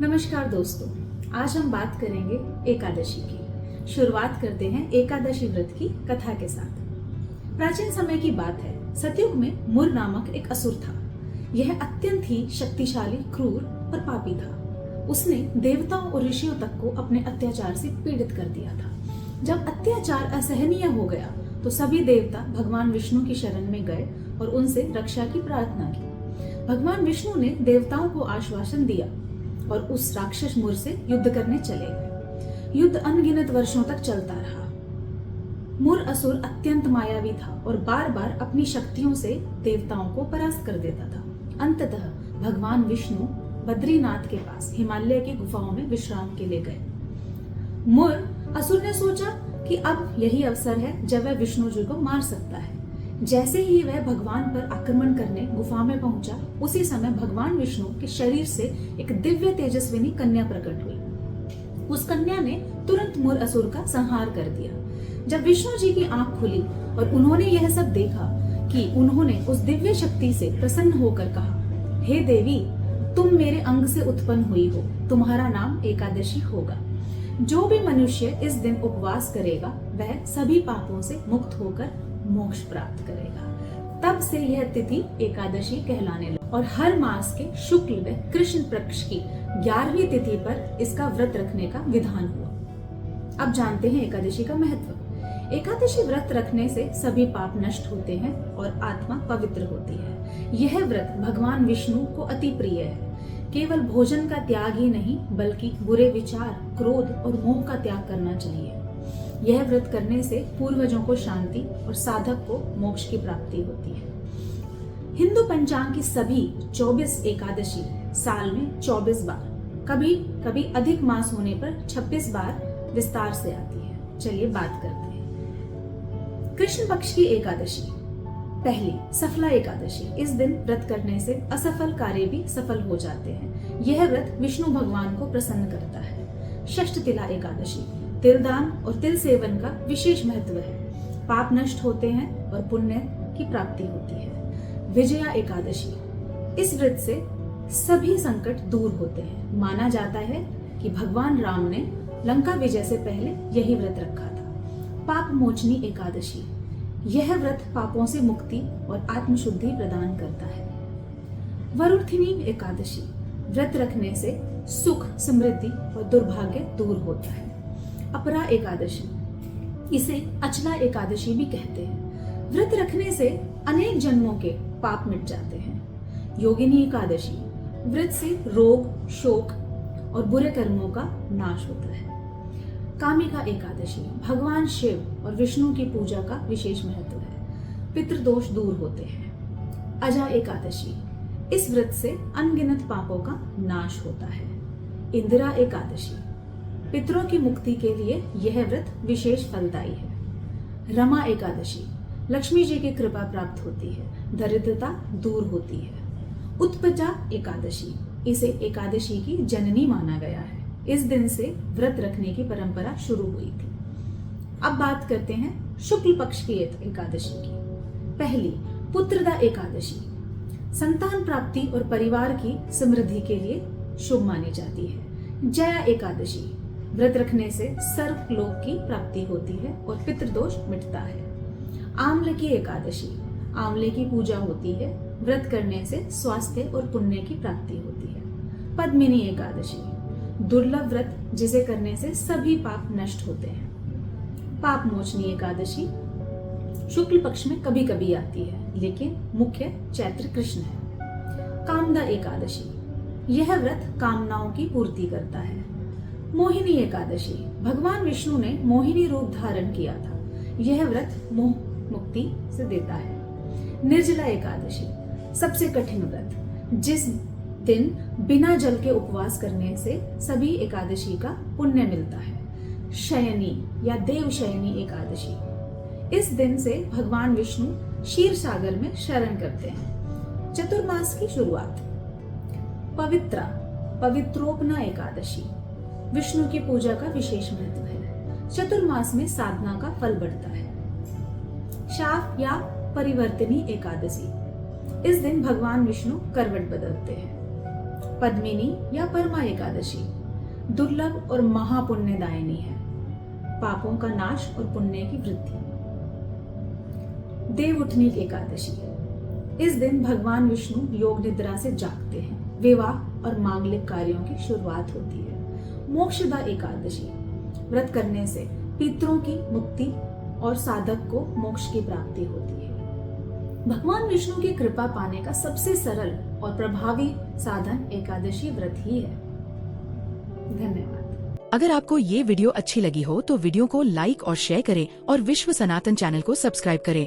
नमस्कार दोस्तों, आज हम बात करेंगे एकादशी की। शुरुआत करते हैं एकादशी व्रत की कथा के साथ। प्राचीन समय की बात है, सतयुग में मुर नामक एक असुर था। यह अत्यंत ही शक्तिशाली, क्रूर और पापी था। उसने देवताओं और ऋषियों तक को अपने अत्याचार से पीड़ित कर दिया था। जब अत्याचार असहनीय हो गया तो सभी देवता भगवान विष्णु की शरण में गए और उनसे रक्षा की प्रार्थना की। भगवान विष्णु ने देवताओं को आश्वासन दिया और उस राक्षस मुर से युद्ध करने चले गए। युद्ध अनगिनत वर्षों तक चलता रहा। मुर असुर अत्यंत मायावी था और बार बार अपनी शक्तियों से देवताओं को परास्त कर देता था। अंततः भगवान विष्णु बद्रीनाथ के पास हिमालय की गुफाओं में विश्राम के लिए गए। मुर असुर ने सोचा कि अब यही अवसर है जब वह विष्णु जी को मार सकता है। जैसे ही वह भगवान पर आक्रमण करने गुफा में पहुंचा, उसी समय भगवान विष्णु के शरीर से एक दिव्य तेजस्विनी कन्या प्रकट हुई। उस कन्या ने तुरंत मुर असुर का संहार कर दिया। जब विष्णु जी की आंख खुली और उन्होंने यह सब देखा कि उन्होंने उस दिव्य शक्ति से प्रसन्न होकर कहा, हे देवी, तुम मेरे अंग से उत्पन्न हुई हो, तुम्हारा नाम एकादशी होगा। जो भी मनुष्य इस दिन उपवास करेगा वह सभी पापों से मुक्त होकर मोक्ष प्राप्त करेगा। तब से यह तिथि एकादशी कहलाने लगी और हर मास के शुक्ल व कृष्ण पक्ष की 11वीं तिथि पर इसका व्रत रखने का विधान हुआ। अब जानते हैं एकादशी का महत्व। एकादशी व्रत रखने से सभी पाप नष्ट होते हैं और आत्मा पवित्र होती है। यह व्रत भगवान विष्णु को अति प्रिय है। केवल भोजन का त्याग ही नहीं बल्कि बुरे विचार, क्रोध और मोह का त्याग करना चाहिए। यह व्रत करने से पूर्वजों को शांति और साधक को मोक्ष की प्राप्ति होती है। हिंदू पंचांग की सभी 24 एकादशी साल में 24 बार, कभी कभी अधिक मास होने पर 26 बार विस्तार से आती है। चलिए बात करते हैं। कृष्ण पक्ष की एकादशी, पहली सफला एकादशी। इस दिन व्रत करने से असफल कार्य भी सफल हो जाते हैं। यह व्रत विष्णु भगवान को प्रसन्न करता है। षष्ठ तिला एकादशी, तिलदान और तिल सेवन का विशेष महत्व है। पाप नष्ट होते हैं और पुण्य की प्राप्ति होती है। विजया एकादशी, इस व्रत से सभी संकट दूर होते हैं। माना जाता है कि भगवान राम ने लंका विजय से पहले यही व्रत रखा था। पाप मोचनी एकादशी, यह व्रत पापों से मुक्ति और आत्मशुद्धि प्रदान करता है। वरुथिनी एकादशी, व्रत रखने से सुख, समृद्धि और दुर्भाग्य दूर होता है। अपरा एकादशी, इसे अचला एकादशी भी कहते हैं। व्रत रखने से अनेक जन्मों के पाप मिट जाते हैं। योगिनी एकादशी, व्रत से रोग, शोक और बुरे कर्मों का नाश होता है। कामिका एकादशी, भगवान शिव और विष्णु की पूजा का विशेष महत्व है। पितृदोष दूर होते हैं। अजा एकादशी, इस व्रत से अनगिनत पापों का नाश होता है। इंदिरा एकादशी, पितरों की मुक्ति के लिए यह व्रत विशेष फलदायी है। रमा एकादशी, लक्ष्मी जी की कृपा प्राप्त होती है, दरिद्रता दूर होती है। उत्पजा एकादशी, इसे एकादशी की जननी माना गया है। इस दिन से व्रत रखने की परंपरा शुरू हुई थी। अब बात करते हैं शुक्ल पक्ष की एकादशी की। पहली पुत्रदा एकादशी, संतान प्राप्ति और परिवार की समृद्धि के लिए शुभ मानी जाती है। जया एकादशी, व्रत रखने से सर्वलोक की प्राप्ति होती है और पितृदोष मिटता है। आंवले की एकादशी, आंवले की पूजा होती है। व्रत करने से स्वास्थ्य और पुण्य की प्राप्ति होती है। पद्मिनी एकादशी, दुर्लभ व्रत जिसे करने से सभी पाप नष्ट होते हैं। पाप मोचनी एकादशी शुक्ल पक्ष में कभी कभी आती है, लेकिन मुख्य चैत्र कृष्ण है। कामदा एकादशी, यह व्रत कामनाओं की पूर्ति करता है। मोहिनी एकादशी, भगवान विष्णु ने मोहिनी रूप धारण किया था। यह व्रत मोह मुक्ति से देता है। निर्जला एकादशी, सबसे कठिन व्रत, जिस दिन बिना जल के उपवास करने से सभी एकादशी का पुण्य मिलता है। शयनी या देव शयनी एकादशी, इस दिन से भगवान विष्णु क्षीर सागर में शरण करते हैं। चतुर्मास की शुरुआत। पवित्रा, पवित्रोपना एकादशी, विष्णु की पूजा का विशेष महत्व है। चतुर्मास में साधना का फल बढ़ता है। शाफ या परिवर्तनी एकादशी, इस दिन भगवान विष्णु करवट बदलते हैं। पद्मिनी या परमा एकादशी दुर्लभ और महापुण्यदायिनी है। पापों का नाश और पुण्य की वृद्धि। देवउठनी एकादशी, इस दिन भगवान विष्णु योग निद्रा से जागते हैं। विवाह और मांगलिक कार्यों की शुरुआत होती है। मोक्षदा एकादशी, व्रत करने से पितरों की मुक्ति और साधक को मोक्ष की प्राप्ति होती है। भगवान विष्णु की कृपा पाने का सबसे सरल और प्रभावी साधन एकादशी व्रत ही है। धन्यवाद। अगर आपको ये वीडियो अच्छी लगी हो तो वीडियो को लाइक और शेयर करें और विश्व सनातन चैनल को सब्सक्राइब करें।